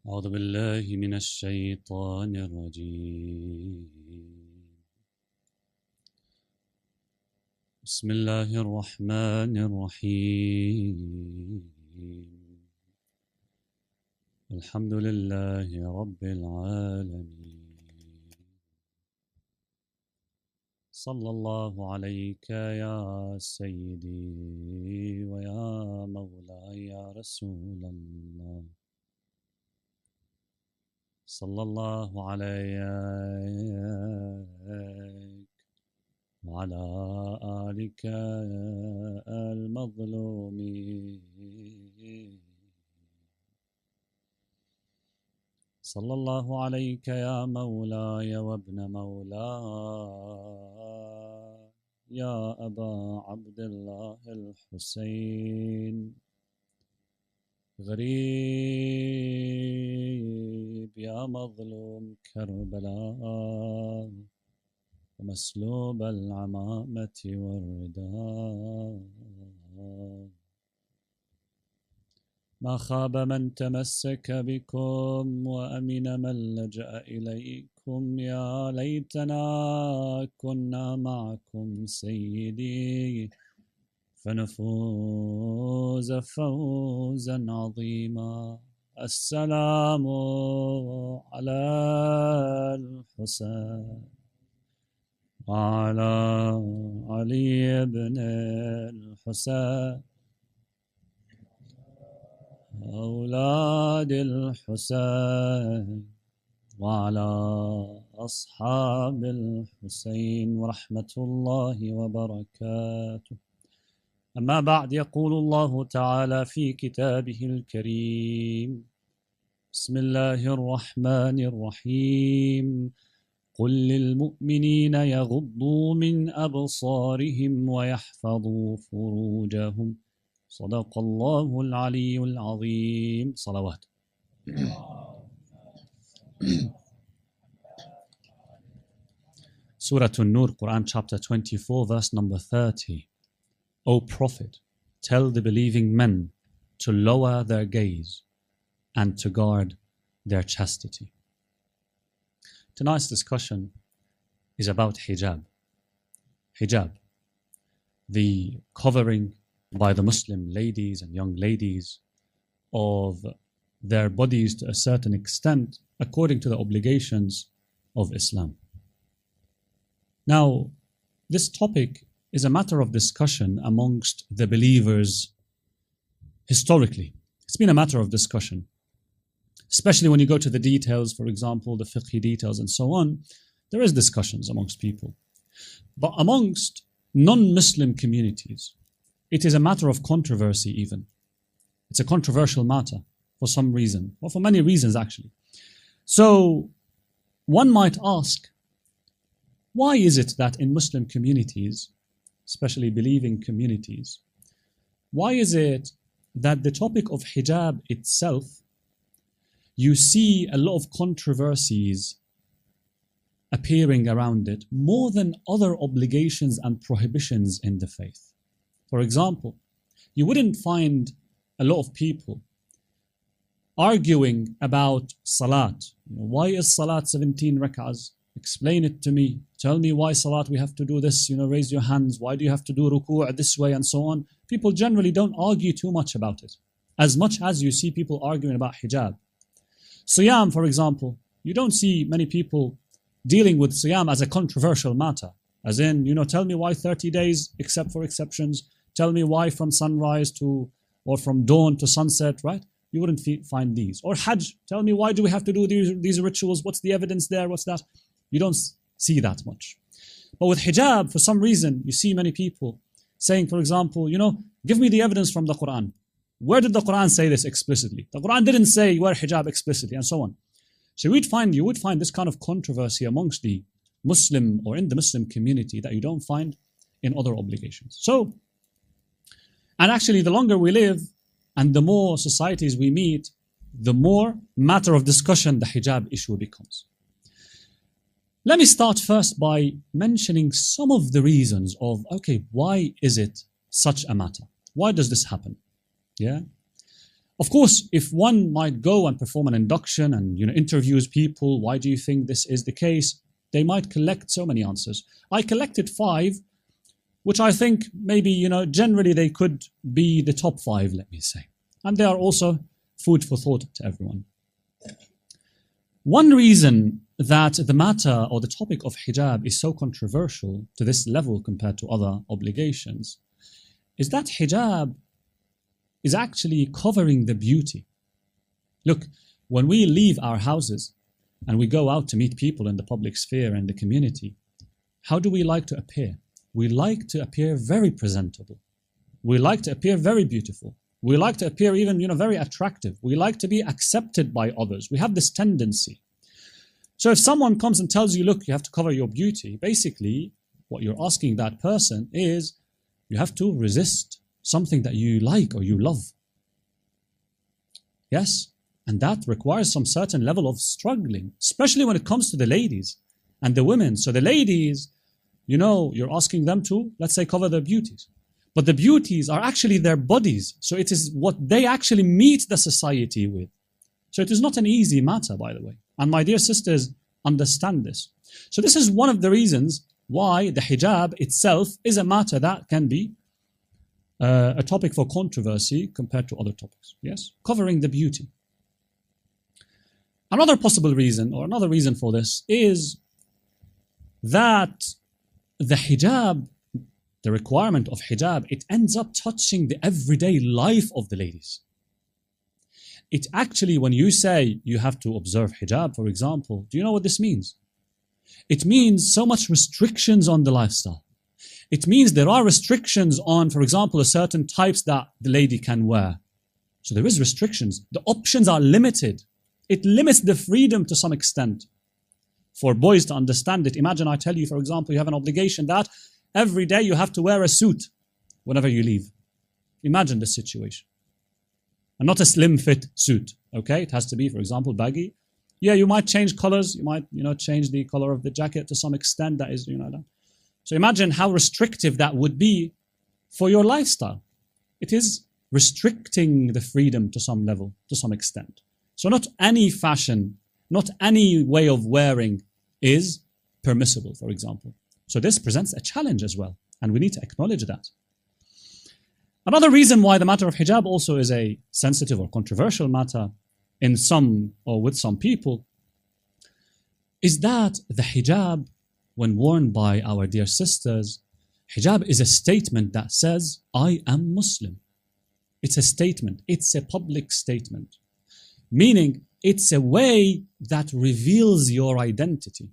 أعوذ بالله من الشيطان الرجيم بسم الله الرحمن الرحيم الحمد لله رب العالمين صلى الله عليك يا سيدي ويا مولاي يا رسول الله صلى الله عليك وعلى آلك المظلومين صلى الله عليك يا مولاي وابن مولاي يا أبا عبد الله الحسين غريب يا مظلوم كربلاء ومسلوب العمامة والرداء ما خاب من تمسك بكم وأمن من لجأ إليكم يا ليتنا كنا معكم سيدي فنفوز فوزا عظيما السلام على الحسين وعلى علي بن الحسين أولاد الحسين وعلى أصحاب الحسين ورحمة الله وبركاته أما بعد يقول الله تعالى في كتابه الكريم بسم الله الرحمن الرحيم قل للمؤمنين يغضوا من أبصارهم ويحفظوا فروجهم صدق الله العلي العظيم صلوات Surah An-Nur, Quran chapter 24 verse number 30. O Prophet, tell the believing men to lower their gaze and to guard their chastity. Tonight's discussion is about hijab. Hijab, the covering by the Muslim ladies and young ladies of their bodies to a certain extent according to the obligations of Islam. Now, this topic is a matter of discussion amongst the believers historically. It's been a matter of discussion, especially when you go to the details, for example, the fiqh details and so on. There is discussions amongst people. But amongst non-Muslim communities, it is a matter of controversy even. It's a controversial matter for some reason, or for many reasons actually. So one might ask, why is it that in Muslim communities, especially believing communities, why is it that the topic of hijab itself, you see a lot of controversies appearing around it more than other obligations and prohibitions in the faith? For example, you wouldn't find a lot of people arguing about Salaat. Why is Salaat 17 rak'ahs? Explain it to me. Tell me why Salat we have to do this, raise your hands. Why do you have to do ruku' this way and so on? People generally don't argue too much about it, as much as you see people arguing about hijab. Siyam, for example, you don't see many people dealing with Siyam as a controversial matter. As in, tell me why 30 days except for exceptions. Tell me why from sunrise or from dawn to sunset, right? You wouldn't find these. Or Hajj, tell me why do we have to do these rituals? What's the evidence there? What's that? You don't see that much. But with hijab, for some reason, you see many people saying, for example, give me the evidence from the Quran. Where did the Quran say this explicitly? The Quran didn't say wear hijab explicitly, and so on. So you would find this kind of controversy amongst the Muslim or in the Muslim community that you don't find in other obligations. And actually, the longer we live and the more societies we meet, the more matter of discussion the hijab issue becomes. Let me start first by mentioning some of the reasons of, why is it such a matter? Why does this happen? Yeah. Of course, if one might go and perform an induction and interviews people, why do you think this is the case? They might collect so many answers. I collected 5, which I think maybe, generally they could be the top 5, let me say. And they are also food for thought to everyone. One reason that the matter or the topic of hijab is so controversial to this level compared to other obligations is that hijab is actually covering the beauty. Look, when we leave our houses and we go out to meet people in the public sphere and the community, how do we like to appear? We like to appear very presentable. We like to appear very beautiful. We like to appear even, very attractive. We like to be accepted by others. We have this tendency. So if someone comes and tells you, look, you have to cover your beauty, basically what you're asking that person is you have to resist something that you like or you love. Yes, and that requires some certain level of struggling, especially when it comes to the ladies and the women. So the ladies, you're asking them to, let's say, cover their beauties. But the beauties are actually their bodies. So it is what they actually meet the society with. So it is not an easy matter, by the way. And my dear sisters, understand this. So this is one of the reasons why the hijab itself is a matter that can be a topic for controversy compared to other topics. Yes, covering the beauty. Another possible reason, or another reason for this, is that the hijab, the requirement of hijab, it ends up touching the everyday life of the ladies. It actually, when you say you have to observe hijab, for example, do you know what this means? It means so much restrictions on the lifestyle. It means there are restrictions on, for example, a certain types that the lady can wear. So there is restrictions. The options are limited. It limits the freedom to some extent. For boys to understand it, imagine I tell you, for example, you have an obligation that every day you have to wear a suit whenever you leave. Imagine the situation. And not a slim fit suit, okay? It has to be, for example, baggy. Yeah, you might change colors. You might, change the color of the jacket to some extent. That is, that. So imagine how restrictive that would be for your lifestyle. It is restricting the freedom to some level, to some extent. So not any fashion, not any way of wearing is permissible, for example. So this presents a challenge as well, and we need to acknowledge that. Another reason why the matter of hijab also is a sensitive or controversial matter in some or with some people is that the hijab, when worn by our dear sisters, hijab is a statement that says, I am Muslim. It's a statement. It's a public statement. Meaning, it's a way that reveals your identity.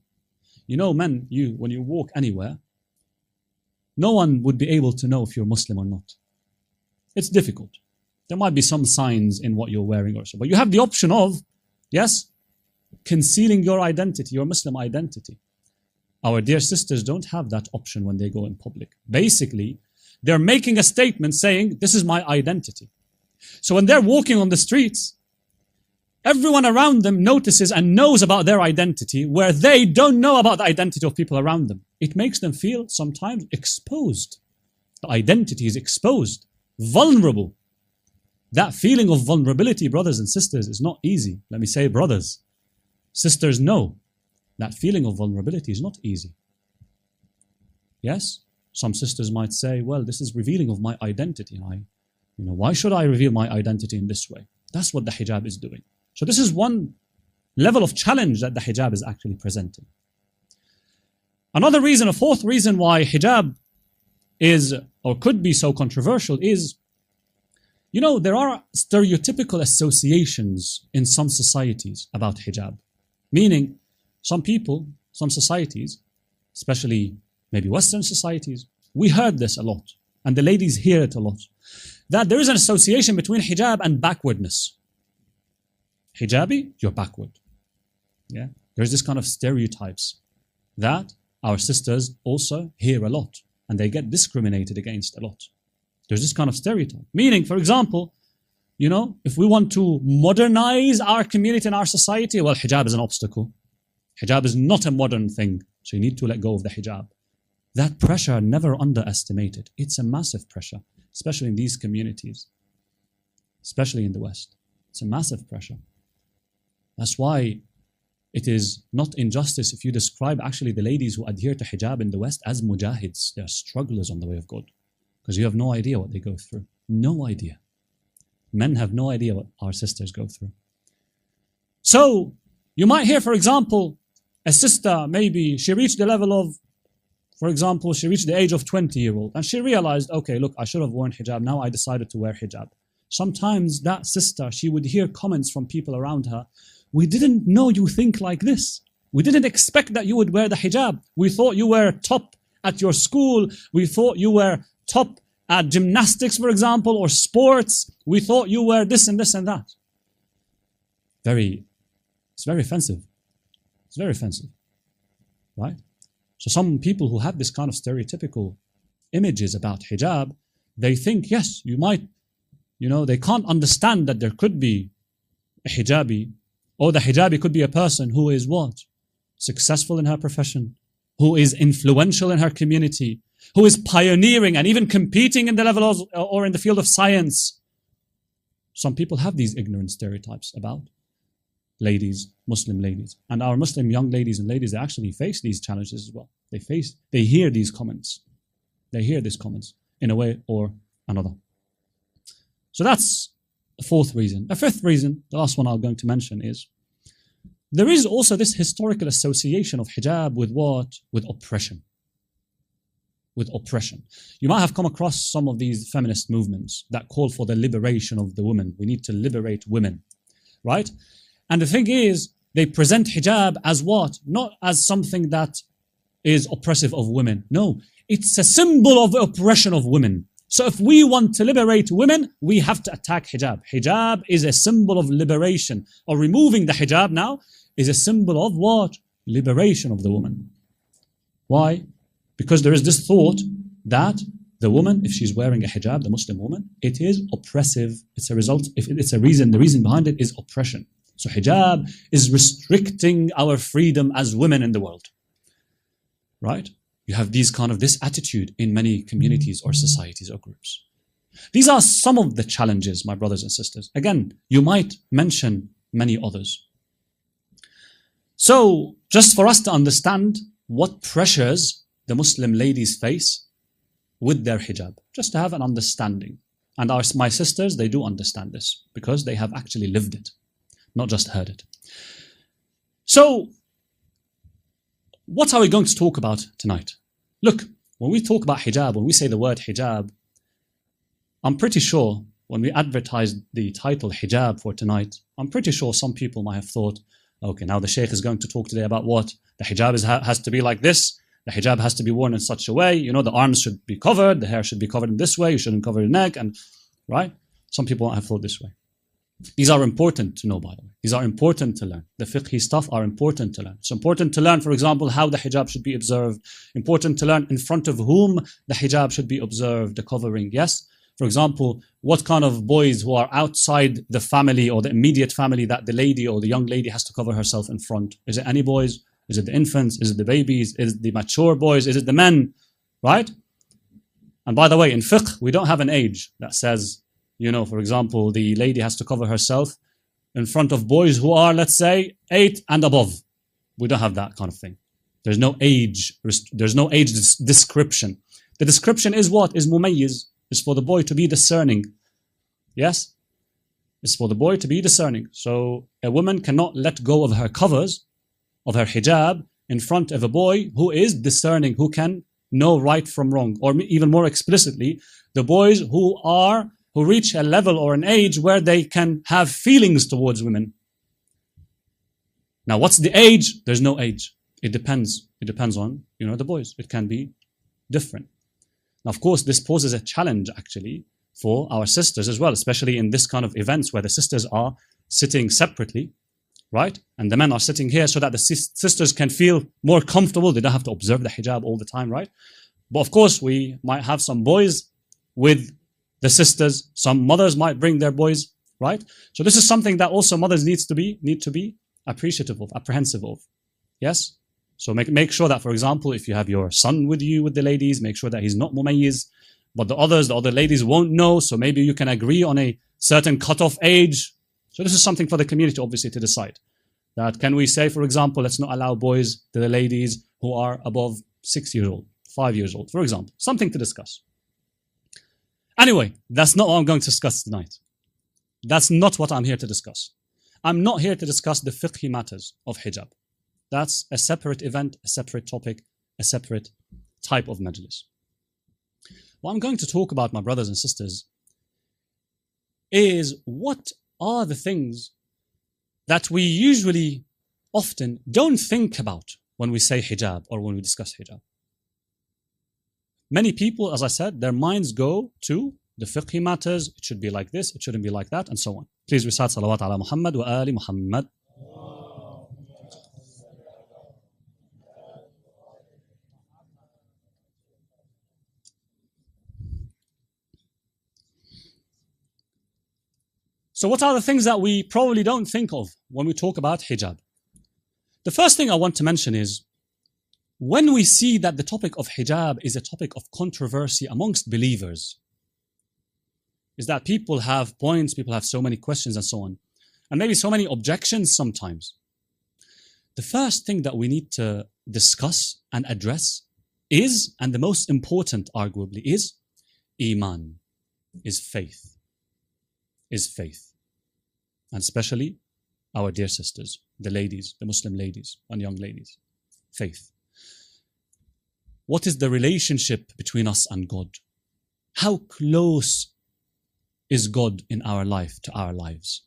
Men, when you walk anywhere, no one would be able to know if you're Muslim or not. It's difficult. There might be some signs in what you're wearing or so, but you have the option of, yes, concealing your identity, your Muslim identity. Our dear sisters don't have that option when they go in public. Basically, they're making a statement saying, this is my identity. So when they're walking on the streets, everyone around them notices and knows about their identity where they don't know about the identity of people around them. It makes them feel sometimes exposed. The identity is exposed. Vulnerable. That feeling of vulnerability, brothers and sisters, is not easy. Let me say, brothers, sisters, know that feeling of vulnerability is not easy. Yes, some sisters might say, well, this is revealing of my identity. Why should I reveal my identity in this way? That's what the hijab is doing. So this is one level of challenge that the hijab is actually presenting. Another reason, a fourth reason why hijab is or could be so controversial is, there are stereotypical associations in some societies about hijab. Meaning, some people, some societies, especially maybe Western societies, we heard this a lot, and the ladies hear it a lot, that there is an association between hijab and backwardness. Hijabi, you're backward. Yeah, there's this kind of stereotypes that our sisters also hear a lot, and they get discriminated against a lot. There's this kind of stereotype. Meaning, for example, if we want to modernize our community and our society, well, hijab is an obstacle. Hijab is not a modern thing, so you need to let go of the hijab. That pressure, never underestimated. It's a massive pressure, especially in these communities. especially in the West. It's a massive pressure. That's why it is not injustice if you describe actually the ladies who adhere to hijab in the West as mujahids. They are strugglers on the way of God. Because you have no idea what they go through. No idea. Men have no idea what our sisters go through. So, you might hear, for example, a sister, maybe she reached the level of, for example, she reached the age of 20-year-old and she realized, okay, look, I should have worn hijab. Now I decided to wear hijab. Sometimes that sister, she would hear comments from people around her. We didn't know you think like this. We didn't expect that you would wear the hijab. We thought you were top at your school. We thought you were top at gymnastics, for example, or sports. We thought you were this and this and that. It's very offensive. It's very offensive, right? So some people who have this kind of stereotypical images about hijab, they think, yes, you might, they can't understand that there could be a hijabi, or the hijabi could be a person who is what? Successful in her profession, who is influential in her community, who is pioneering and even competing in the level of, or in the field of science. Some people have these ignorant stereotypes about ladies, Muslim ladies. And our Muslim young ladies and ladies, they actually face these challenges as well. They hear these comments. They hear these comments in a way or another. So that's the fourth reason. A fifth reason, the last one I'm going to mention is, there is also this historical association of hijab with what? With oppression. With oppression. You might have come across some of these feminist movements that call for the liberation of the women. We need to liberate women, right? And the thing is, they present hijab as what? Not as something that is oppressive of women. No, it's a symbol of oppression of women. So if we want to liberate women, we have to attack hijab. Hijab is a symbol of liberation. Or removing the hijab now is a symbol of what? Liberation of the woman. Why? Because there is this thought that the woman, if she's wearing a hijab, the Muslim woman, it is oppressive. It's a result, if it's a reason, the reason behind it is oppression. So hijab is restricting our freedom as women in the world. Right? You have this attitude in many communities or societies or groups. These are some of the challenges, my brothers and sisters. Again, you might mention many others. So, just for us to understand what pressures the Muslim ladies face with their hijab, just to have an understanding. And my sisters, they do understand this because they have actually lived it, not just heard it. So, what are we going to talk about tonight? Look, when we talk about hijab, when we say the word hijab, I'm pretty sure when we advertised the title hijab for tonight, I'm pretty sure some people might have thought, okay, now the Shaykh is going to talk today about what? The hijab has to be like this. The hijab has to be worn in such a way. The arms should be covered. The hair should be covered in this way. You shouldn't cover your neck. And right? Some people might have thought this way. These are important to know, by the way. These are important to learn. The fiqhi stuff are important to learn. It's important to learn, for example, how the hijab should be observed. Important to learn in front of whom the hijab should be observed, the covering, yes? For example, what kind of boys who are outside the family or the immediate family that the lady or the young lady has to cover herself in front? Is it any boys? Is it the infants? Is it the babies? Is it the mature boys? Is it the men? Right? And by the way, in fiqh, we don't have an age that says, for example, the lady has to cover herself in front of boys who are, let's say, 8 and above. We don't have that kind of thing. There's no age. There's no age description. The description is what? Is mumayyiz. Is for the boy to be discerning. Yes? It's for the boy to be discerning. So a woman cannot let go of her covers, of her hijab, in front of a boy who is discerning, who can know right from wrong. Or even more explicitly, the boys who reach a level or an age where they can have feelings towards women. Now, what's the age? There's no age. It depends. It depends on, the boys. It can be different. Now, of course, this poses a challenge, actually, for our sisters as well, especially in this kind of events where the sisters are sitting separately, right? And the men are sitting here so that the sisters can feel more comfortable. They don't have to observe the hijab all the time, right? But of course, we might have some boys with the sisters. Some mothers might bring their boys, right? So this is something that also mothers need to be appreciative of, apprehensive of. Yes? So make sure that, for example, if you have your son with you, with the ladies, make sure that he's not mumayyiz. But the other ladies won't know, so maybe you can agree on a certain cutoff age. So this is something for the community, obviously, to decide. That can we say, for example, let's not allow boys to the ladies who are above 6 years old, 5 years old, for example. Something to discuss. Anyway, that's not what I'm going to discuss tonight. That's not what I'm here to discuss. I'm not here to discuss the fiqhi matters of hijab. That's a separate event, a separate topic, a separate type of majlis. What I'm going to talk about, my brothers and sisters, is what are the things that we usually often don't think about when we say hijab or when we discuss hijab. Many people, as I said, their minds go to the fiqhi matters. It should be like this, it shouldn't be like that, and so on. Please recite salawat ala Muhammad wa ali Muhammad. So what are the things that we probably don't think of when we talk about hijab? The first thing I want to mention is, when we see that the topic of hijab is a topic of controversy amongst believers, is that people have points, people have so many questions and so on, and maybe so many objections sometimes. The first thing that we need to discuss and address is, and the most important arguably is, iman, is faith. Is faith. And especially our dear sisters, the ladies, the Muslim ladies and young ladies. Faith. What is the relationship between us and God? How close is God in our life to our lives?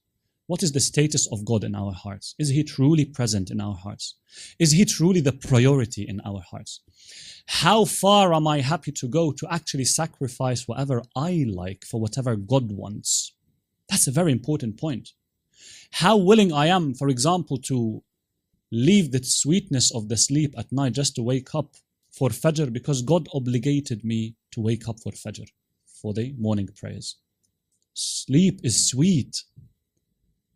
What is the status of God in our hearts? Is He truly present in our hearts? Is He truly the priority in our hearts? How far am I happy to go to actually sacrifice whatever I like for whatever God wants? That's a very important point. How willing I am, for example, to leave the sweetness of the sleep at night just to wake up for Fajr because God obligated me to wake up for Fajr, for the morning prayers. Sleep is sweet.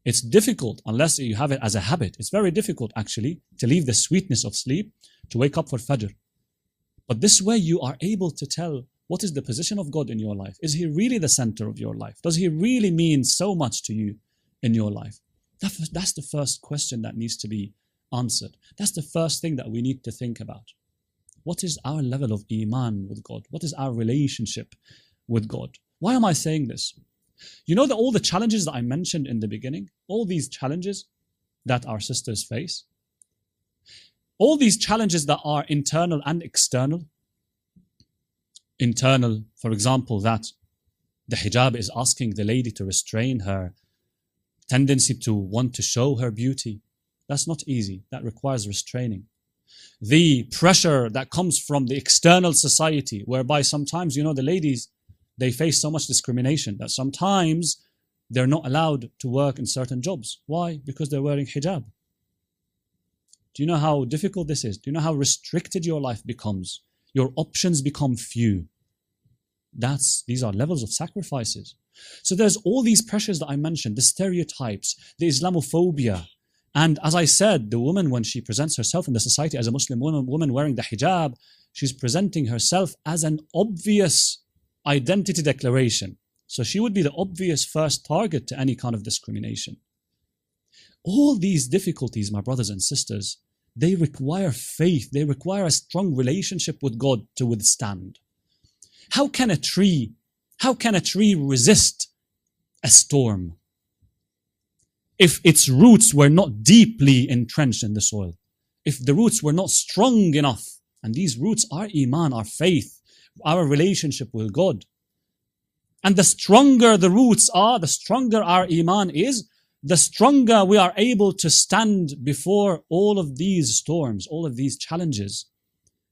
It's difficult unless you have it as a habit. It's very difficult actually to leave the sweetness of sleep to wake up for Fajr. But this way you are able to tell what is the position of God in your life. Is He really the center of your life? Does He really mean so much to you in your life? That's the first question that needs to be answered. That's the first thing that we need to think about. What is our level of iman with God? What is our relationship with God? Why am I saying this? You know that all the challenges that I mentioned in the beginning, all these challenges that our sisters face, all these challenges that are internal and external. Internal, for example, that the hijab is asking the lady to restrain her tendency to want to show her beauty. That's not easy. That requires restraining. The pressure that comes from the external society, whereby sometimes, you know, the ladies, they face so much discrimination that sometimes they're not allowed to work in certain jobs. Why? Because they're wearing hijab. Do you know how difficult this is? Do you know how restricted your life becomes? Your options become few. These are levels of sacrifices. So there's all these pressures that I mentioned, the stereotypes, the Islamophobia. And as I said, the woman, when she presents herself in the society as a Muslim woman wearing the hijab, she's presenting herself as an obvious identity declaration. So she would be the obvious first target to any kind of discrimination. All these difficulties, my brothers and sisters, they require faith. They require a strong relationship with God to withstand. How can a tree resist a storm if its roots were not deeply entrenched in the soil? If the roots were not strong enough, and these roots are iman, our faith, our relationship with God. And the stronger the roots are, the stronger our iman is, the stronger we are able to stand before all of these storms, all of these challenges.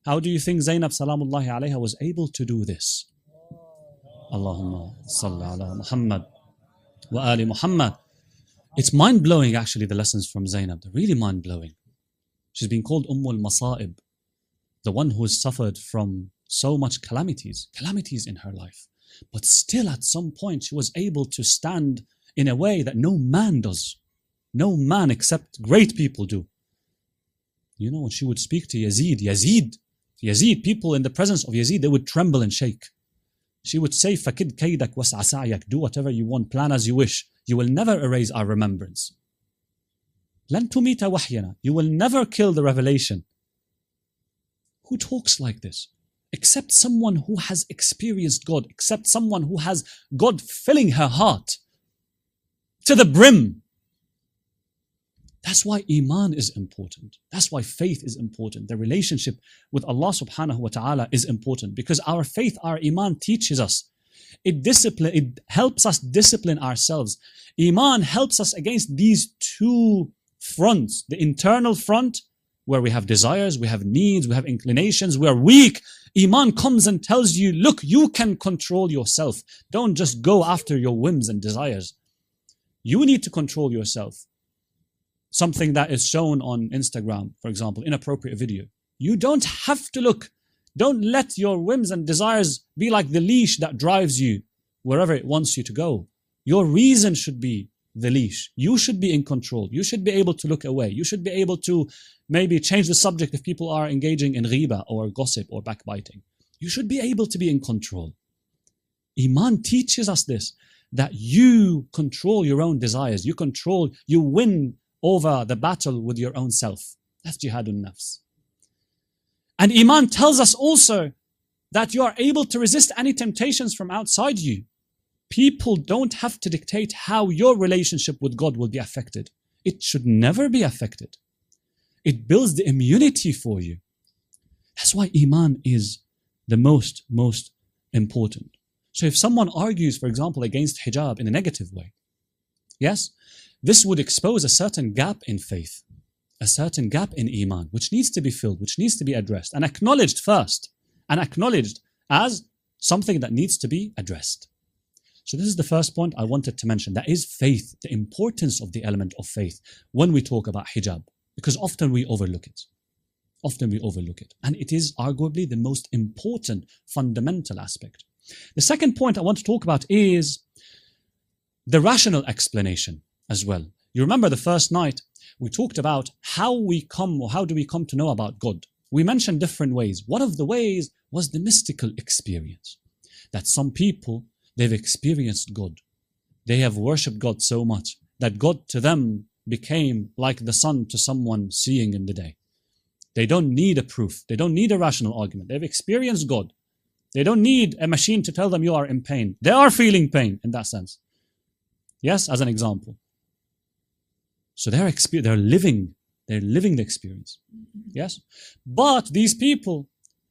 How do you think Zainab salamullahi alayha was able to do this? Allahumma salli ala Muhammad wa ali Muhammad. It's mind-blowing actually, the lessons from Zainab. They're really mind-blowing. She's been called Ummul Masa'ib, the one who has suffered from so much calamities in her life. But still at some point she was able to stand in a way that no man does. No man except great people do. You know, when she would speak to Yazid, people in the presence of Yazid, they would tremble and shake. She would say, فَكِدْ كَيْدَكْ وَاسْعَ سَعْيَكْ. Do whatever you want, plan as you wish. You will never erase our remembrance. لَن تُمِيتَ وَحْيَنَا. You will never kill the revelation. Who talks like this? Except someone who has experienced God, except someone who has God filling her heart to the brim. That's why Iman is important. That's why faith is important. The relationship with Allah subhanahu wa ta'ala is important, because our faith, our Iman teaches us. It helps us discipline ourselves. Iman helps us against these two fronts. The internal front, where we have desires, we have needs, we have inclinations, we are weak. Iman comes and tells you, look, you can control yourself. Don't just go after your whims and desires. You need to control yourself. Something that is shown on Instagram, for example, inappropriate video. You don't have to look. Don't let your whims and desires be like the leash that drives you wherever it wants you to go. Your reason should be the leash. You should be in control. You should be able to look away. You should be able to maybe change the subject if people are engaging in ghiba or gossip or backbiting. You should be able to be in control. Iman teaches us this, that you control your own desires. You win over the battle with your own self. That's jihadun nafs. And Iman tells us also that you are able to resist any temptations from outside you. People don't have to dictate how your relationship with God will be affected. It should never be affected. It builds the immunity for you. That's why Iman is the most important. So if someone argues, for example, against hijab in a negative way, yes, this would expose a certain gap in faith, a certain gap in Iman, which needs to be filled, which needs to be addressed and acknowledged first, and acknowledged as something that needs to be addressed. So this is the first point I wanted to mention. That is faith, the importance of the element of faith when we talk about hijab, because often we overlook it. And it is arguably the most important fundamental aspect. The second point I want to talk about is the rational explanation as well. You remember the first night we talked about how do we come to know about God. We mentioned different ways. One of the ways was the mystical experience. That some people, they've experienced God. They have worshipped God so much that God to them became like the sun to someone seeing in the day. They don't need a proof. They don't need a rational argument. They've experienced God. They don't need a machine to tell them you are in pain. They are feeling pain in that sense. Yes, as an example. So they're living the experience. Yes? But these people,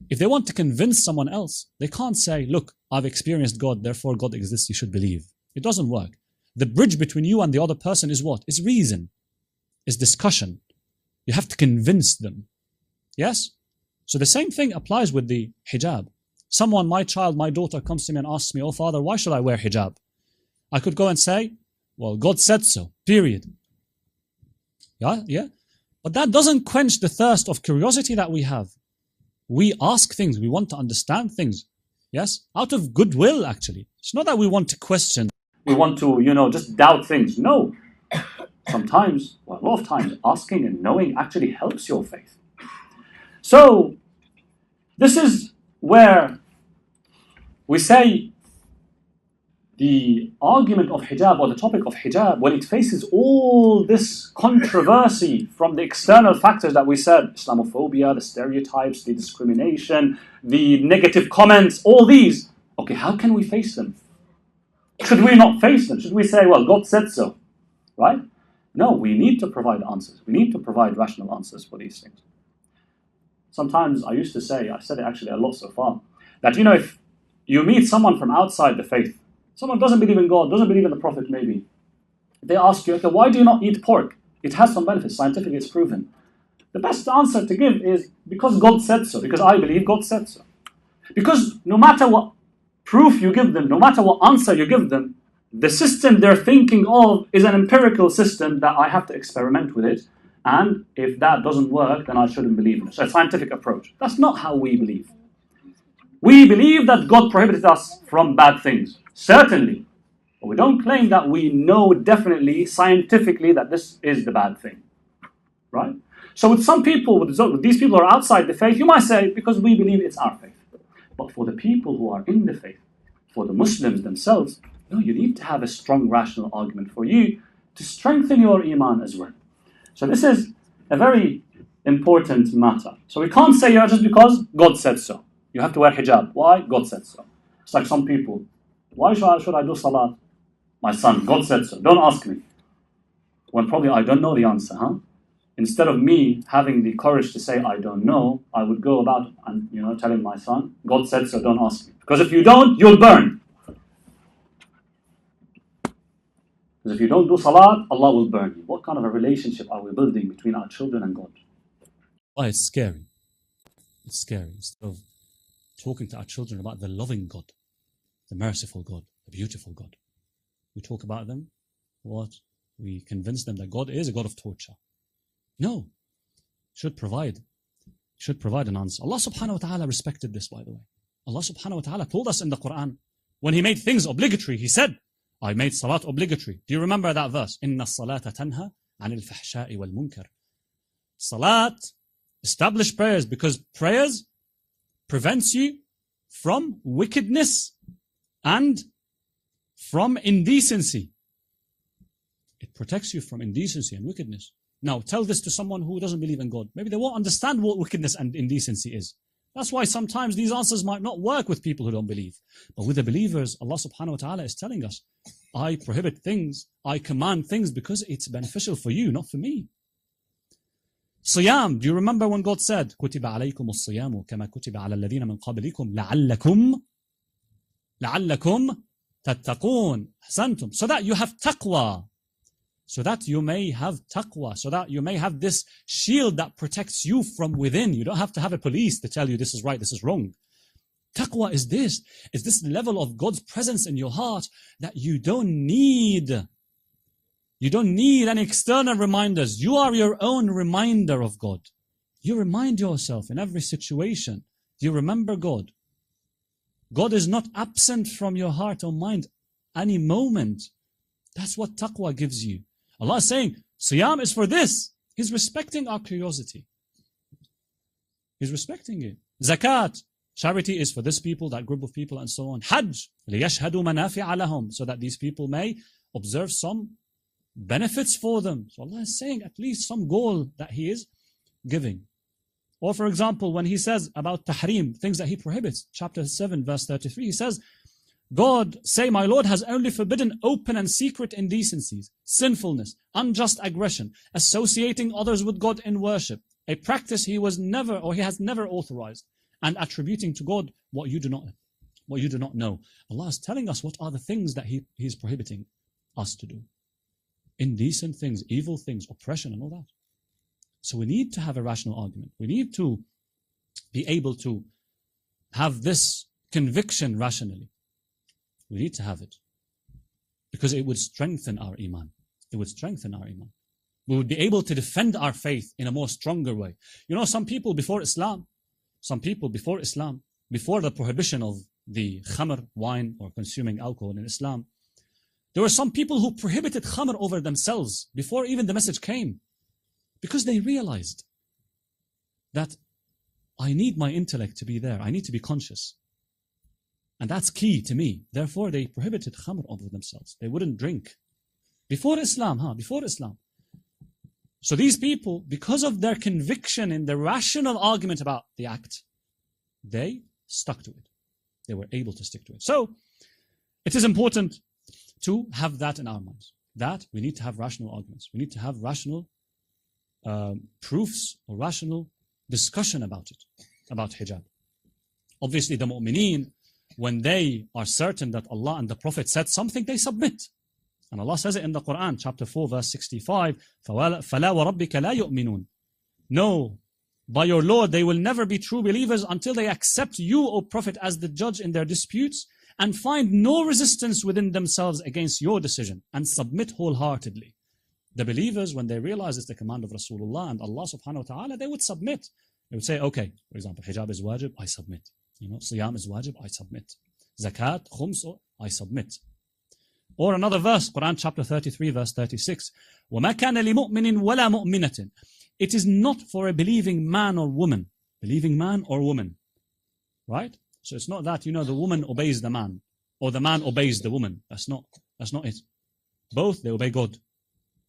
if they want to convince someone else, they can't say, look, I've experienced God, therefore God exists, you should believe. It doesn't work. The bridge between you and the other person is what? Is reason. Is discussion. You have to convince them. Yes? So the same thing applies with the hijab. Someone, my child, my daughter comes to me and asks me, oh father, why should I wear hijab? I could go and say, well, God said so, period. Yeah. But that doesn't quench the thirst of curiosity that we have. We ask things, we want to understand things. Yes? Out of goodwill, actually. It's not that we want to question. We want to, just doubt things. No. Sometimes, a lot of times, asking and knowing actually helps your faith. So, this is where we say the argument of hijab, or the topic of hijab, when it faces all this controversy from the external factors that we said, Islamophobia, the stereotypes, the discrimination, the negative comments, all these, okay, how can we face them? Should we not face them? Should we say, well, God said so, right? No, we need to provide answers. We need to provide rational answers for these things. Sometimes I used to say, I said it actually a lot so far, that if you meet someone from outside the faith, someone doesn't believe in God, doesn't believe in the Prophet maybe, they ask you, okay, why do you not eat pork? It has some benefits, scientifically it's proven. The best answer to give is, because God said so, because I believe God said so. Because no matter what proof you give them, no matter what answer you give them, the system they're thinking of is an empirical system that I have to experiment with it, and if that doesn't work, then I shouldn't believe in it. So a scientific approach. That's not how we believe. We believe that God prohibited us from bad things, certainly. But we don't claim that we know definitely, scientifically, that this is the bad thing. Right? So with some people, with these people who are outside the faith, you might say, because we believe it's our faith. But for the people who are in the faith, for the Muslims themselves, no, you need to have a strong rational argument for you to strengthen your iman as well. So this is a very important matter. So we can't say, just because God said so. You have to wear hijab. Why? God said so. It's like some people, why should I do salat? My son, God said so. Don't ask me. When probably I don't know the answer, Instead of me having the courage to say I don't know, I would go about and telling my son, God said so, don't ask me. Because if you don't, you'll burn. Because if you don't do salat, Allah will burn you. What kind of a relationship are we building between our children and God? Oh, it's scary. It's scary. Instead of talking to our children about the loving God, the merciful God, the beautiful God, we talk about them, what? We convince them that God is a God of torture. No. Should provide an answer. Allah subhanahu wa ta'ala respected this, by the way. Allah subhanahu wa ta'ala told us in the Quran, when He made things obligatory, He said, I made salat obligatory. Do you remember that verse? Inna salata tanha anil fahsha'i wal munkar. Salat, establish prayers, because prayers prevents you from wickedness and from indecency. It protects you from indecency and wickedness. Now, tell this to someone who doesn't believe in God. Maybe they won't understand what wickedness and indecency is. That's why sometimes these answers might not work with people who don't believe. But with the believers, Allah subhanahu wa ta'ala is telling us, I prohibit things, I command things because it's beneficial for you, not for me. Siyam, do you remember when God said, كُتِبَ عَلَيْكُمُ الصِّيَامُ كَمَا كُتِبَ عَلَى الَّذِينَ مِنْ قَبْلِكُمْ لَعَلَّكُمْ تَتَّقُونَ أحسنتم. So that you have taqwa. So that you may have taqwa. So that you may have this shield that protects you from within. You don't have to have a police to tell you this is right, this is wrong. Taqwa is this. It's this level of God's presence in your heart that you don't need any external reminders. You are your own reminder of God. You remind yourself in every situation. You remember God. God is not absent from your heart or mind any moment. That's what taqwa gives you. Allah is saying, Siyam is for this. He's respecting our curiosity. He's respecting it. Zakat, charity is for this people, that group of people, and so on. Hajj, لِيَشْهَدُوا مَنَافِعَ لَهُمْ, so that these people may observe some benefits for them. So Allah is saying at least some goal that He is giving. Or for example, when He says about tahrim, things that He prohibits, chapter 7, verse 33, He says, God, say, my Lord has only forbidden open and secret indecencies, sinfulness, unjust aggression, associating others with God in worship, a practice He has never authorized, and attributing to God what you do not know. Allah is telling us what are the things that He is prohibiting us to do. Indecent things, evil things, oppression and all that. So we need to have a rational argument. We need to be able to have this conviction rationally. We need to have it. Because it would strengthen our iman. It would strengthen our iman. We would be able to defend our faith in a more stronger way. Some people before Islam, before the prohibition of the khamr, wine, or consuming alcohol in Islam, there were some people who prohibited khamr over themselves before even the message came. Because they realized that I need my intellect to be there. I need to be conscious. And that's key to me. Therefore, they prohibited khamr over themselves. They wouldn't drink. Before Islam, Before Islam. So these people, because of their conviction in the rational argument about the act, they stuck to it. They were able to stick to it. So, it is important to have that in our minds. That we need to have rational arguments. We need to have rational proofs or rational discussion about it, about hijab. Obviously, the mu'mineen, when they are certain that Allah and the Prophet said something, they submit. And Allah says it in the Quran, chapter 4, verse 65, فَلَا وَرَبِّكَ لَا يُؤْمِنُونَ. No, by your Lord, they will never be true believers until they accept you, O Prophet, as the judge in their disputes and find no resistance within themselves against your decision and submit wholeheartedly. The believers, when they realize it's the command of Rasulullah and Allah subhanahu wa ta'ala, they would submit. They would say, okay, for example, hijab is wajib, I submit. Siyam is wajib, I submit. Zakat, khums, I submit. Or another verse, Quran chapter 33, verse 36. وَمَا كَانَ لِمُؤْمِنٍ وَلَا مُؤْمِنَةٍ. It is not for a believing man or woman. Believing man or woman. Right? So it's not that, the woman obeys the man. or the man obeys the woman. That's not it. Both, they obey God.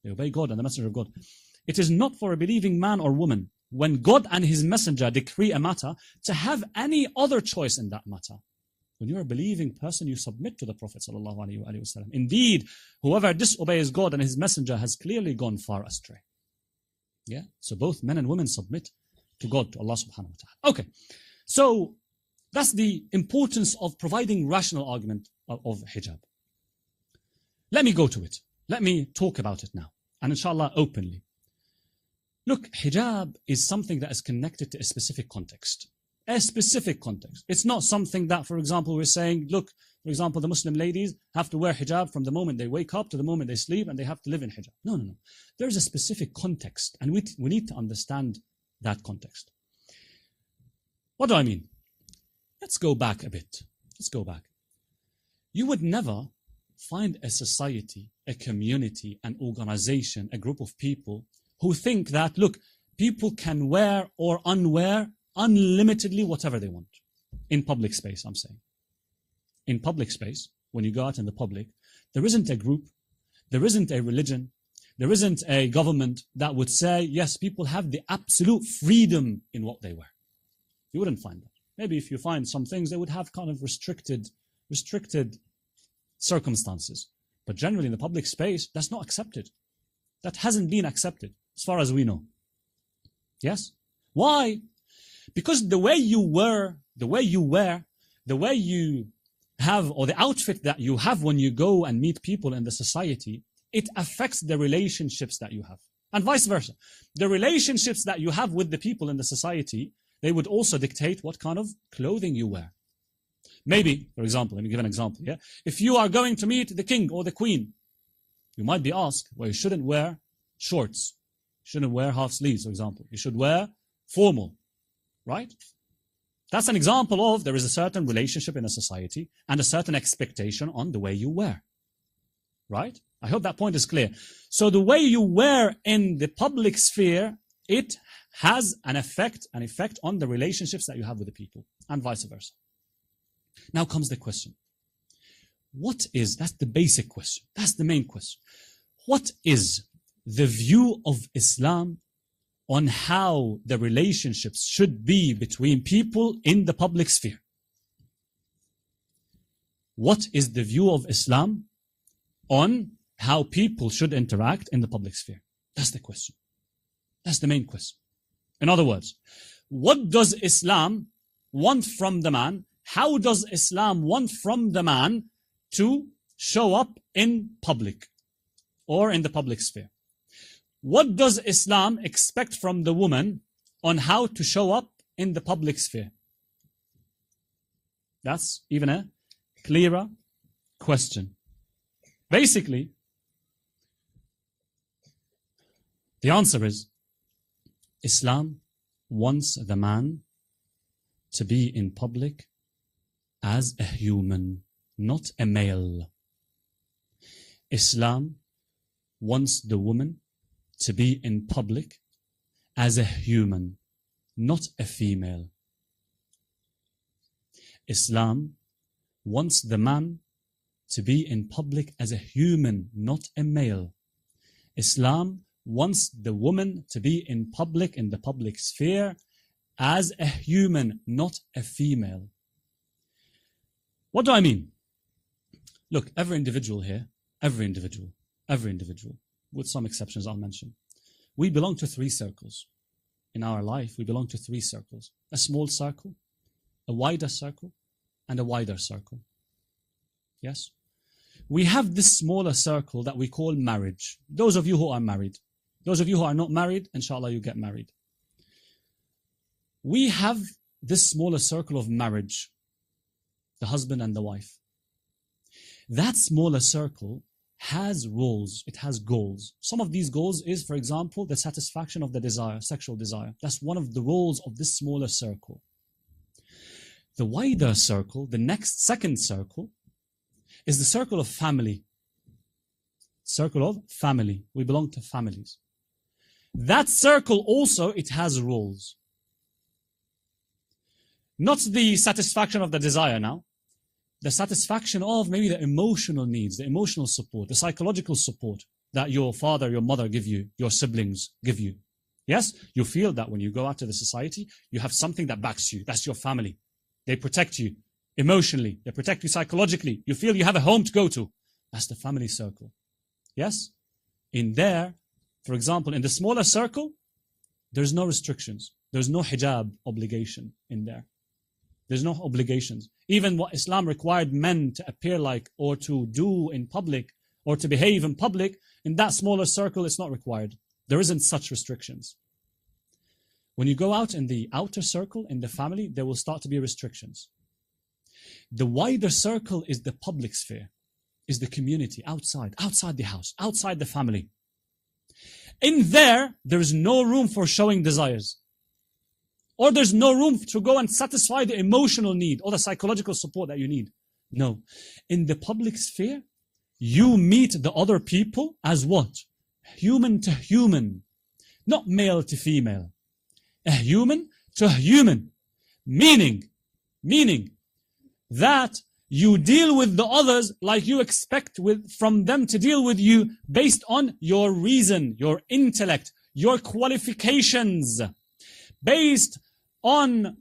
They obey God and the messenger of God. It is not for a believing man or woman, when God and his messenger decree a matter, to have any other choice in that matter. When you're a believing person, you submit to the Prophet ﷺ. Indeed, whoever disobeys God and his messenger has clearly gone far astray. Yeah? So both men and women submit to God, to Allah subhanahu wa ta'ala. Okay. So that's the importance of providing rational argument of hijab. Let me go to it. Let me talk about it now. And inshallah, openly. Look, hijab is something that is connected to a specific context. A specific context. It's not something that, for example, we're saying, look, for example, the Muslim ladies have to wear hijab from the moment they wake up to the moment they sleep, and they have to live in hijab. No, no, no. There's a specific context, and we need to understand that context. What do I mean? Let's go back a bit. Let's go back. You would never find a society, a community, an organization, a group of people who think that, look, people can wear or unwear unlimitedly whatever they want. In public space, I'm saying. In public space, when you go out in the public, there isn't a group, there isn't a religion, there isn't a government that would say, yes, people have the absolute freedom in what they wear. You wouldn't find that. Maybe if you find some things, they would have kind of restricted circumstances. But generally in the public space, that's not accepted. That hasn't been accepted, as far as we know. Yes? Why? Because the way you wear, the way you have, or the outfit that you have when you go and meet people in the society, it affects the relationships that you have. And vice versa. The relationships that you have with the people in the society, they would also dictate what kind of clothing you wear. Maybe, for example, let me give an example. Yeah? If you are going to meet the king or the queen, you might be asked, well, you shouldn't wear shorts. You shouldn't wear half sleeves, for example. You should wear formal. Right? That's an example of there is a certain relationship in a society and a certain expectation on the way you wear. Right? I hope that point is clear. So the way you wear in the public sphere, it has an effect on the relationships that you have with the people, and vice versa. Now comes the question. That's the basic question. That's the main question. What is the view of Islam on how the relationships should be between people in the public sphere? What is the view of Islam on how people should interact in the public sphere? That's the question. That's the main question. In other words, what does Islam want from the man? How does Islam want from the man to show up in public or in the public sphere? What does Islam expect from the woman on how to show up in the public sphere? That's even a clearer question. Basically, the answer is Islam wants the man to be in public as a human, not a male. Islam wants the woman to be in public as a human, not a female. Islam wants the man to be in public as a human, not a male. Islam wants the woman to be in public, in the public sphere, as a human, not a female. What do I mean? Look, every individual here, every individual, with some exceptions I'll mention, we belong to three circles. In our life, we belong to three circles. A small circle, a wider circle, and a wider circle. Yes? We have this smaller circle that we call marriage. Those of you who are married. Those of you who are not married, inshallah, you get married. We have this smaller circle of marriage, the husband and the wife. That smaller circle has roles, it has goals. Some of these goals is, for example, the satisfaction of the desire, sexual desire. That's one of the roles of this smaller circle. The wider circle, the next second circle, is the circle of family. Circle of family. We belong to families. That circle also, it has roles. Not the satisfaction of the desire now. the satisfaction of maybe the emotional needs, the emotional support, the psychological support that your father, your mother give you, your siblings give you. Yes, you feel that when you go out to the society, you have something that backs you. That's your family. They protect you emotionally. They protect you psychologically. You feel you have a home to go to. That's the family circle. Yes? In there, for example, in the smaller circle, there's no restrictions. There's no hijab obligation in there. There's no obligations. Even what Islam required men to appear like or to do in public or to behave in public, in that smaller circle, it's not required. There isn't such restrictions. When you go out in the outer circle, in the family, there will start to be restrictions. The wider circle is the public sphere, is the community outside the house, outside the family. In there is no room for showing desires. Or there's no room to go and satisfy the emotional need or the psychological support that you need. No. In the public sphere, you meet the other people as what? Human to human. Not male to female. A human to human. Meaning that you deal with the others like you expect from them to deal with you based on your reason, your intellect, your qualifications, based on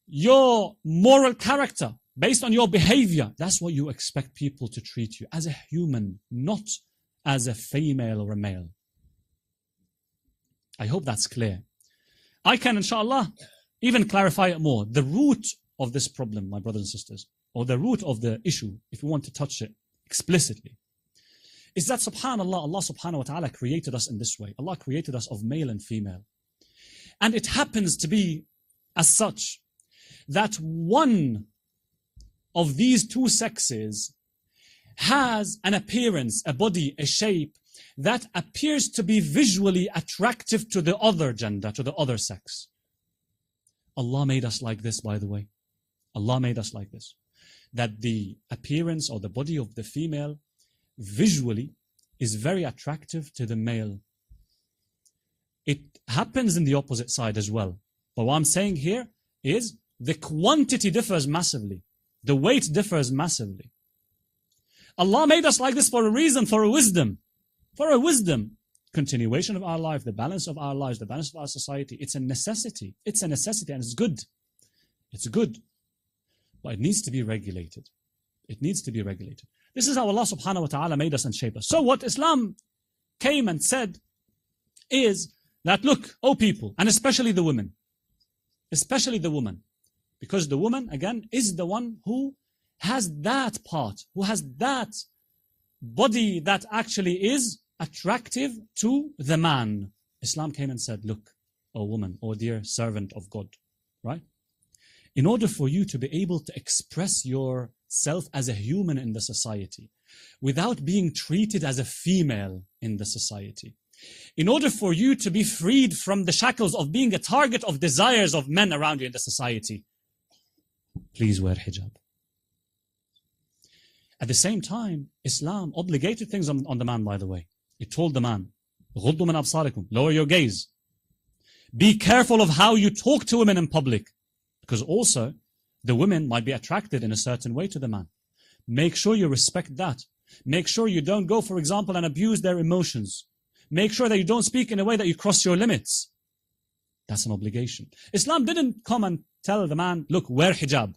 your moral character, based on your behavior. That's what you expect people to treat you, as a human, not as a female or a male. I hope that's clear. I can, inshallah, even clarify it more. The root of this problem, my brothers and sisters, or the root of the issue, if we want to touch it explicitly, is that subhanallah, Allah subhanahu wa ta'ala created us in this way. Allah created us of male and female. And it happens to be as such that one of these two sexes has an appearance, a body, a shape that appears to be visually attractive to the other gender, to the other sex. Allah made us like this, by the way. Allah made us like this. That the appearance or the body of the female visually is very attractive to the male. It happens in the opposite side as well. But what I'm saying here is the quantity differs massively. The weight differs massively. Allah made us like this for a reason, for a wisdom. For a wisdom. Continuation of our life, the balance of our lives, the balance of our society. It's a necessity. It's a necessity and it's good. It's good. But it needs to be regulated. It needs to be regulated. This is how Allah subhanahu wa ta'ala made us and shaped us. So what Islam came and said is that, look, O people, and especially the women, because the woman, again, is the one who has that part, who has that body that actually is attractive to the man. Islam came and said, look, O woman, O dear servant of God, right? In order for you to be able to express yourself as a human in the society, without being treated as a female in the society, in order for you to be freed from the shackles of being a target of desires of men around you in the society, please wear hijab. At the same time, Islam obligated things on the man, by the way. It told the man, غُضُّ مِنْ أَبْصَارِكُمْ, lower your gaze. Be careful of how you talk to women in public. Because also, the women might be attracted in a certain way to the man. Make sure you respect that. Make sure you don't go, for example, and abuse their emotions. Make sure that you don't speak in a way that you cross your limits. That's an obligation. Islam didn't come and tell the man, look, wear hijab.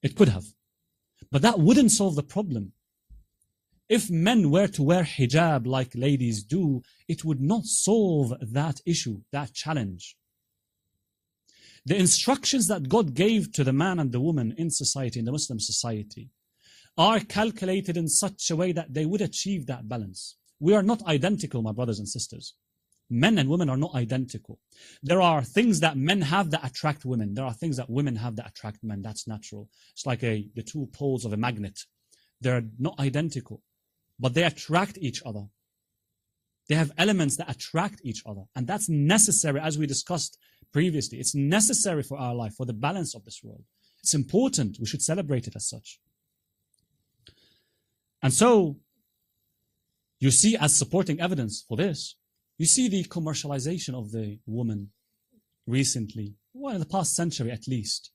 It could have. But that wouldn't solve the problem. If men were to wear hijab like ladies do, it would not solve that issue, that challenge. The instructions that God gave to the man and the woman in society, in the Muslim society, are calculated in such a way that they would achieve that balance. We are not identical, my brothers and sisters. Men and women are not identical. There are things that men have that attract women. There are things that women have that attract men. That's natural. It's like the two poles of a magnet. They're not identical, but they attract each other. They have elements that attract each other. And that's necessary, as we discussed previously. It's necessary for our life, for the balance of this world. It's important. We should celebrate it as such. And so, you see, as supporting evidence for this, you see the commercialization of the woman recently, well, in the past century at least,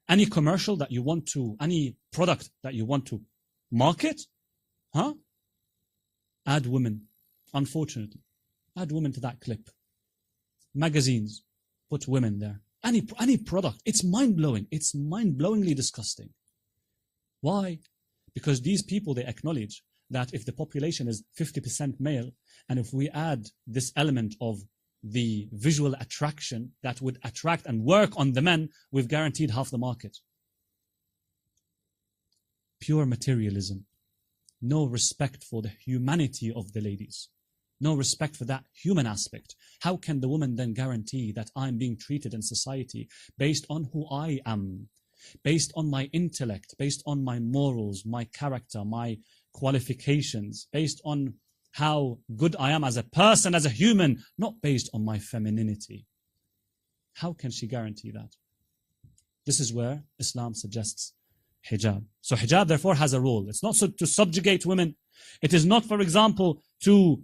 Any commercial that you want to, any product that you want to market, add women, unfortunately. Add women to that clip. Magazines, put women there. Any product, it's mind-blowing. It's mind-blowingly disgusting. Why? Because these people, they acknowledge that if the population is 50% male, and if we add this element of the visual attraction that would attract and work on the men, we've guaranteed half the market. Pure materialism. No respect for the humanity of the ladies. No respect for that human aspect. How can the woman then guarantee that I'm being treated in society based on who I am, based on my intellect, based on my morals, my character, my qualifications, based on how good I am as a person, as a human, not based on my femininity? How can she guarantee that? This is where Islam suggests hijab. So hijab therefore has a role. It's not to subjugate women. It is not, for example, to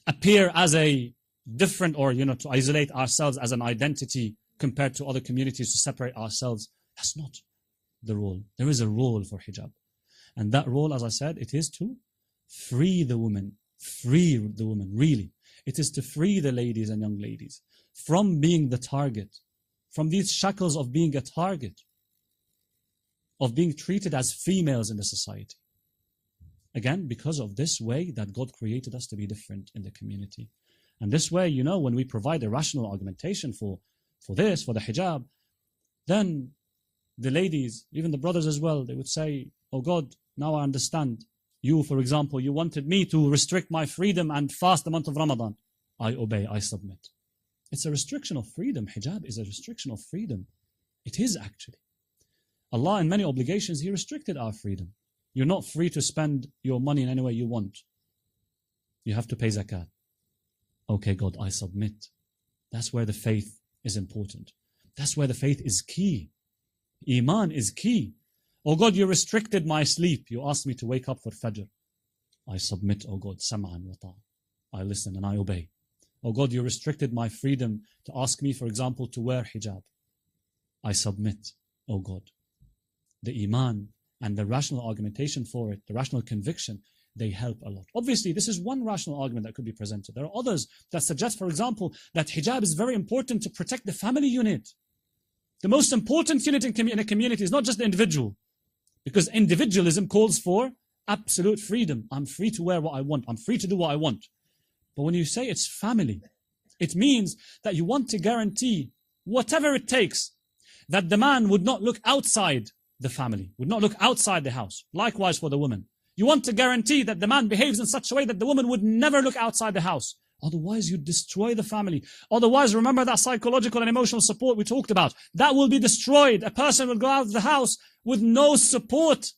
appear as a different or, to isolate ourselves as an identity compared to other communities, to separate ourselves. That's not the role. There is a role for hijab. And that role, as I said, it is to free the woman. Free the woman, really. It is to free the ladies and young ladies from being the target, from these shackles of being a target, of being treated as females in the society. Again, because of this way that God created us to be different in the community. And this way, when we provide a rational argumentation for this, for the hijab, then the ladies, even the brothers as well, they would say, oh God, now I understand. You, for example, you wanted me to restrict my freedom and fast the month of Ramadan. I obey, I submit. It's a restriction of freedom. Hijab is a restriction of freedom. It is actually. Allah, in many obligations, He restricted our freedom. You're not free to spend your money in any way you want. You have to pay zakat. Okay, God, I submit. That's where the faith is important. That's where the faith is key. Iman is key. Oh God, you restricted my sleep. You asked me to wake up for Fajr. I submit, oh God, sam'an wa ta'a. I listen and I obey. Oh God, you restricted my freedom to ask me, for example, to wear hijab. I submit, oh God. The Iman and the rational argumentation for it, the rational conviction, they help a lot. Obviously, this is one rational argument that could be presented. There are others that suggest, for example, that hijab is very important to protect the family unit. The most important unit in a community is not just the individual. Because individualism calls for absolute freedom. I'm free to wear what I want. I'm free to do what I want. But when you say it's family, it means that you want to guarantee, whatever it takes, that the man would not look outside the family, would not look outside the house. Likewise for the woman. You want to guarantee that the man behaves in such a way that the woman would never look outside the house. Otherwise, you destroy the family. Otherwise, remember that psychological and emotional support we talked about. That will be destroyed. A person will go out of the house with no support,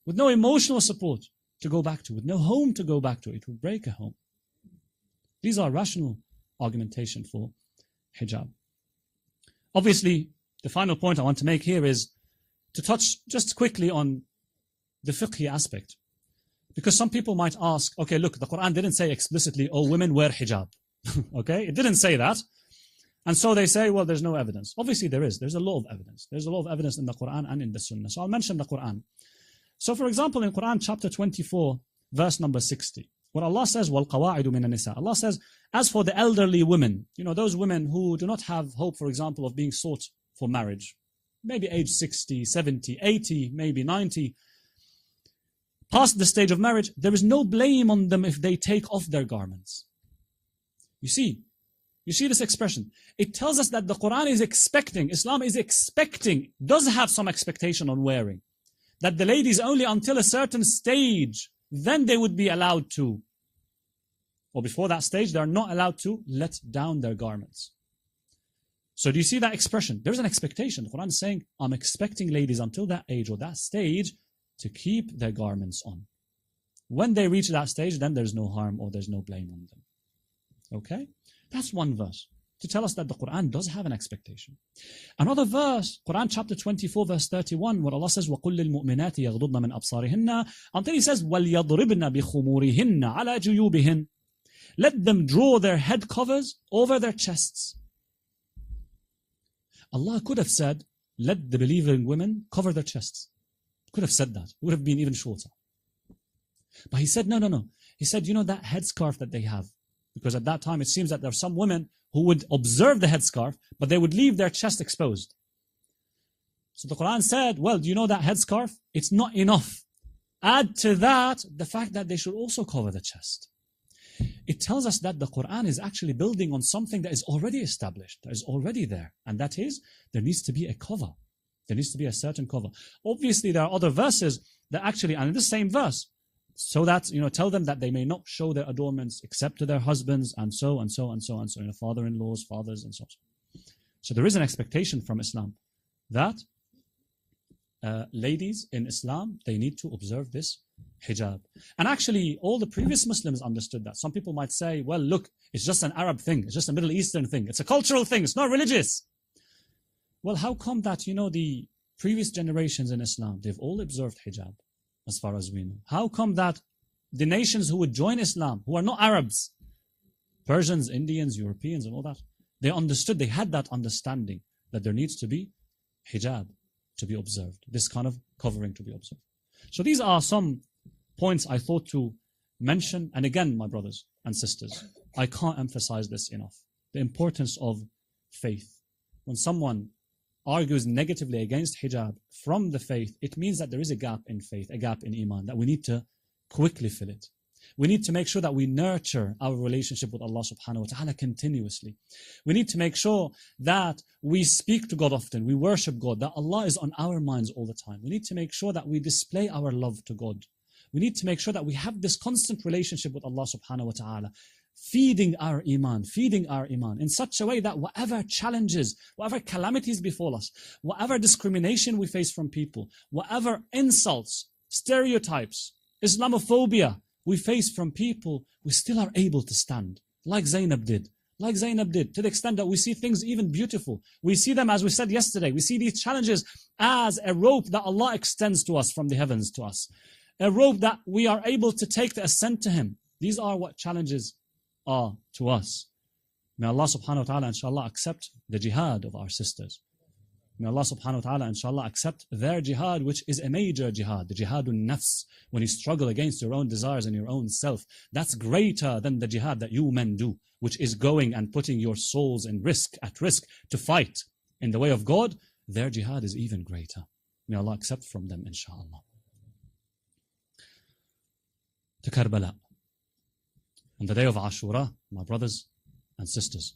with no emotional support to go back to, with no home to go back to. It will break a home. These are rational argumentation for hijab. Obviously, the final point I want to make here is to touch just quickly on the fiqhi aspect. Because some people might ask, okay, look, the Quran didn't say explicitly, oh, women wear hijab. Okay, it didn't say that. And so they say, well, there's no evidence. Obviously there is. There's a lot of evidence. There's a lot of evidence in the Quran and in the Sunnah. So I'll mention the Quran. So for example, in Quran chapter 24, verse number 60, what Allah says, وَالْقَوَاعِدُ مِنَ النِّسَاءِ, Allah says, as for the elderly women, those women who do not have hope, for example, of being sought for marriage, maybe age 60, 70, 80, maybe 90, past the stage of marriage, there is no blame on them if they take off their garments. You see this expression. It tells us that the Quran is expecting, Islam is expecting, does have some expectation on wearing. That the ladies only until a certain stage, then they would be allowed to, or before that stage, they are not allowed to let down their garments. So do you see that expression? There's an expectation. The Quran is saying, I'm expecting ladies until that age or that stage to keep their garments on. When they reach that stage, then there's no harm or there's no blame on them. Okay? That's one verse to tell us that the Quran does have an expectation. Another verse, Quran chapter 24, verse 31, where Allah says, وَقُلْ لِلْمُؤْمِنَاتِ يَغْضُضْنَ مِنْ أَبْصَارِهِنَّ, until He says, وَلْيَضْرِبْنَ بِخُمُورِهِنَّ عَلَى جُيُوبِهِنَّ, let them draw their head covers over their chests. Allah could have said, let the believing women cover their chests. Could have said that. It would have been even shorter. But he said, no. He said, you know that headscarf that they have? Because at that time it seems that there are some women who would observe the headscarf, but they would leave their chest exposed. So the Quran said, well, do you know that headscarf? It's not enough. Add to that the fact that they should also cover the chest. It tells us that the Quran is actually building on something that is already established, that is already there. And that is, there needs to be a cover. There needs to be a certain cover. Obviously, there are other verses that actually, and in the same verse, so that, tell them that they may not show their adornments except to their husbands, and so, father-in-laws, fathers, and so on. So there is an expectation from Islam that ladies in Islam, they need to observe this hijab. And actually, all the previous Muslims understood that. Some people might say, well, look, it's just an Arab thing. It's just a Middle Eastern thing. It's a cultural thing. It's not religious. Well, how come that, the previous generations in Islam, they've all observed hijab, as far as we know? How come that the nations who would join Islam, who are not Arabs, Persians, Indians, Europeans, and all that, they understood, they had that understanding that there needs to be hijab to be observed, this kind of covering to be observed. So these are some points I thought to mention. And again, my brothers and sisters, I can't emphasize this enough. The importance of faith. When someone argues negatively against hijab from the faith, it means that there is a gap in faith, a gap in iman, that we need to quickly fill it. We need to make sure that we nurture our relationship with Allah subhanahu wa ta'ala continuously. We need to make sure that we speak to God often, we worship God, that Allah is on our minds all the time. We need to make sure that we display our love to God. We need to make sure that we have this constant relationship with Allah subhanahu wa ta'ala, feeding our iman in such a way that whatever challenges, whatever calamities befall us, whatever discrimination we face from people, whatever insults, stereotypes, Islamophobia we face from people, we still are able to stand, like Zainab did, to the extent that we see things even beautiful. We see them, as we said yesterday, we see these challenges as a rope that Allah extends to us from the heavens to us, a rope that we are able to take to ascend to Him. These are what challenges are to us. May Allah subhanahu wa ta'ala inshallah accept the jihad of our sisters. May Allah subhanahu wa ta'ala inshallah accept their jihad, which is a major jihad, the jihadun nafs, when you struggle against your own desires and your own self. That's greater than the jihad that you men do, which is going and putting your souls at risk to fight in the way of God. Their jihad is even greater. May Allah accept from them inshallah. To Karbala. On the day of Ashura, my brothers and sisters,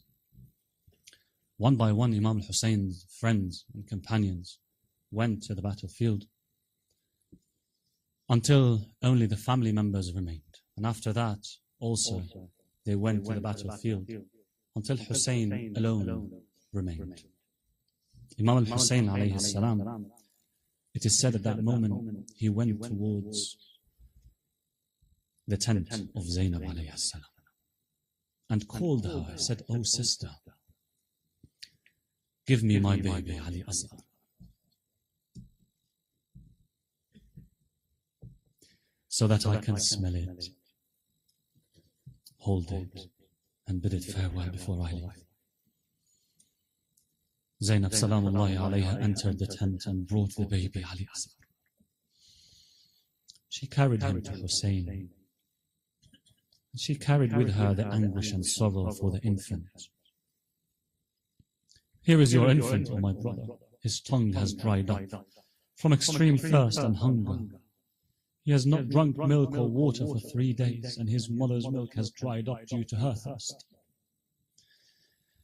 one by one, Imam Hussein's friends and companions went to the battlefield until only the family members remained. And after that, also, they went to the battlefield until Hussein alone remained. Imam Hussain alayhi salam, it is said at that moment, he went towards the tent of Zainab alayhi salam and called her. He said, "Oh sister, give me my baby Ali Asghar." So that I can smell it, hold it, and bid it farewell before I leave. Zainab salamullahi alayha entered the tent and brought the baby Ali Asghar. She carried him to Hussein. She carried with her the anguish and sorrow for the infant. "Here is your infant, O my brother. His tongue has dried up from extreme thirst and hunger. He has not drunk milk or water for 3 days, and his mother's milk has dried up due to her thirst."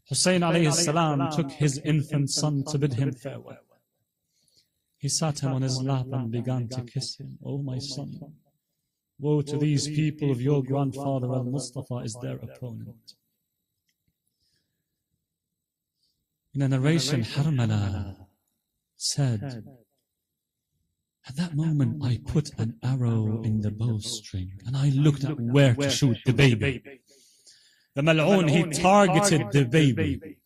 Hussein alayhi salam took his infant son to bid him farewell. He sat him on his lap and began to kiss him. "Oh my son, woe to these people of your grandfather al-Mustafa is their opponent." In a narration, Harmala said, "At that moment I put an arrow in the bowstring and I looked at where to shoot the baby. The Mal'oon, he targeted the baby.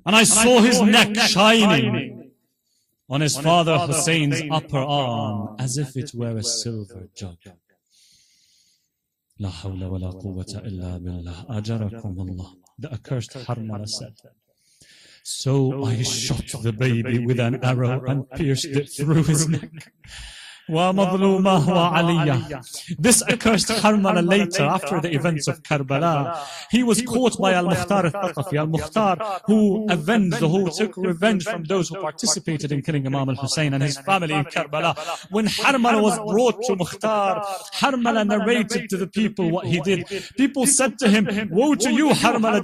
And I saw his neck shining on his father Hussein's upper arm as if it were a silver jug. La hawla wa la quwwata illa billah. Ajarakum Allah." The accursed Harmala said, So I shot the baby with an arrow and pierced it through his neck. وَمَظْلُومَهُ وَعَلِيَّةُ. This accursed Harmala later, after the events of Karbala, he was caught by Al-Mukhtar al-Thaqafi, Al-Mukhtar, who avenged, who took revenge from those who participated in killing Imam Hussain and his family in Karbala. When Harmala was brought to Mukhtar, Harmala narrated to the people what he did. People said to him, "Woe to you, Harmala,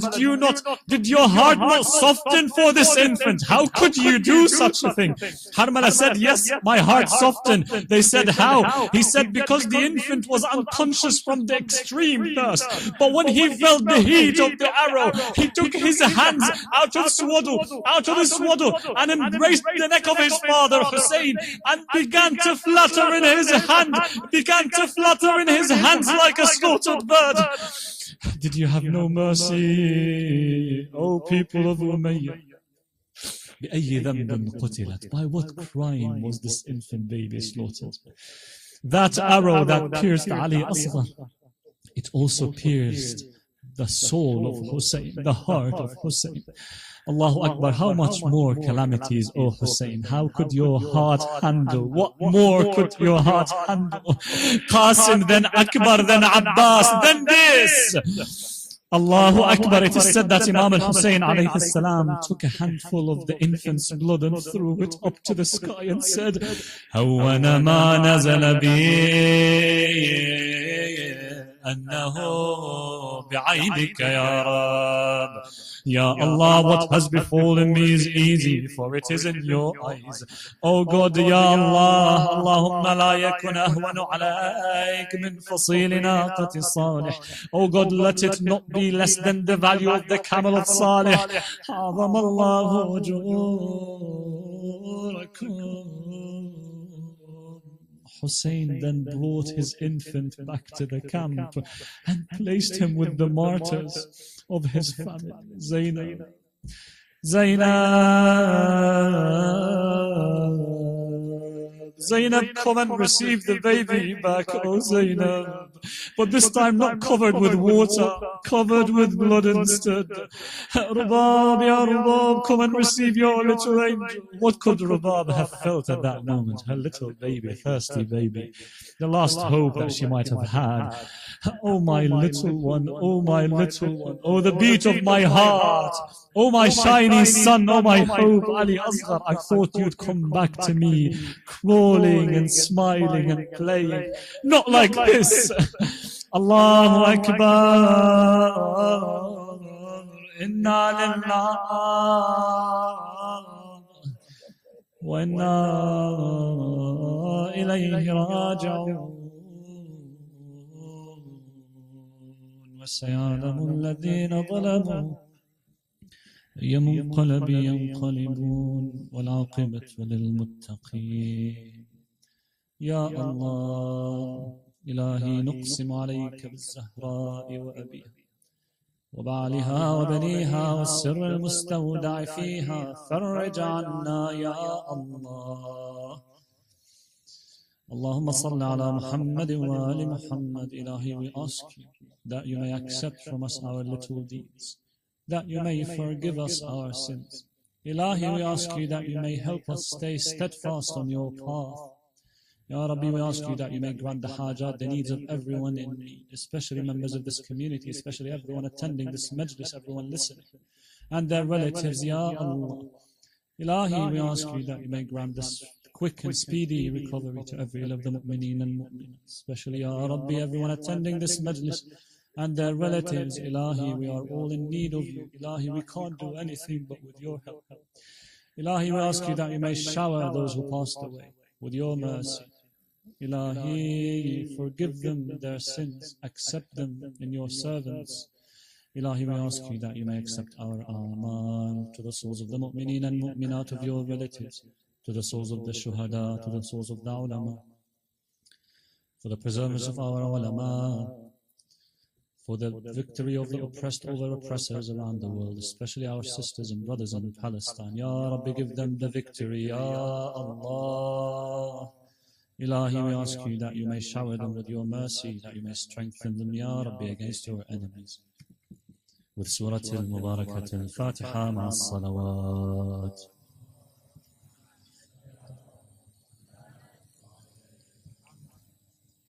did your heart not soften for this infant? How could you do such a thing?" Harmala said, "Yes, my heart softened." They said, "How?" He said, "Because the infant was unconscious from the extreme thirst. But when he felt the heat of the arrow, he took his hands out of the swaddle, and embraced the neck of his father Hussein, and began to flutter in his hands like a slaughtered bird." Did you have no mercy, O people of Umayyah? بأي ذنب قتلت? By what crime was this infant baby slaughtered? That arrow that pierced Ali Asghar, it also pierced the soul of Hussein, the heart of Hussein. Allahu Akbar, how much more calamities, O Hussein? How could your heart handle? What more could your heart handle? Qasim, then Akbar, then Abbas, then this. Allahu Akbar. It is said that Imam Hussain alayhi salam took a handful of the infant's blood and threw it up to the sky and said, هَوَّنَ مَا نَزَلَ بِي أَنَّهُ بِعَيْنِكَ يَا رَبِّ. Ya Allah, what has befallen me is easy, for it is in your eyes. Oh God, Ya Allah, Allahumma la yakun ahwanu alayk min fasil naqati Salih. Oh God, let it not be less than the value of the camel of Salih. A'zam Allahu ujurakum. Hussein then brought his infant back to the camp and placed him with the martyrs of his family. Zainab, come and receive the baby back, oh Zainab. But this time not covered with water, covered with blood instead. Rubab, ya Rubab, come and receive your little angel. What could Rubab have felt at that moment? Her little baby, thirsty baby. The last hope that she might have had. Oh my little one, oh my little one, oh the beat of my heart, oh my shiny sun, oh my hope, Ali Asghar, I thought you'd come back to me, crawling and smiling and playing, not like this. Allahu Akbar, inna lillahi wa inna ilayhi raji'un. وسيعلم الذين ظلموا أي منقلب ينقلبون والعاقبة للمتقين. يا الله إلهي نقسم عليك بالزهراء وأبيها وبعلها وبنيها والسر المستودع فيها فرج عنا يا الله. Allahumma salli ala Muhammad wa ali Muhammad. Ilahi, we ask you that you may accept from us our little deeds, that you may forgive us our sins. Ilahi, we ask you that you may help us stay steadfast on your path. Ya Rabbi, we ask you that you may grant the hajat, the needs of everyone in need, especially members of this community, especially everyone attending this majlis, everyone listening, and their relatives, Ya Allah. Ilahi, we ask you that you may grant this quick and speedy recovery to every one of the mu'mineen and mu'minat, especially, Ya Rabbi, everyone attending this majlis and their relatives. Ilahi, we are all in need of you. Ilahi, we can't do anything but with your help. Ilahi, we ask you that you may shower those who passed away with your mercy. Ilahi, forgive them their sins, accept them in your servants. Ilahi, we ask you that you may accept our aman to the souls of the mu'mineen and mu'minat of your relatives, to the souls of the shuhada, to the souls of the ulama, for the preservers of our ulama, for the victory of the oppressed over oppressors around the world, especially our sisters and brothers in Palestine. Ya Rabbi, give them the victory, Ya Allah. Ilahi, we ask you that you may shower them with your mercy, that you may strengthen them, Ya Rabbi, against your enemies. with Surah Al-Mubarakat Al-Fatiha مع الصلوات.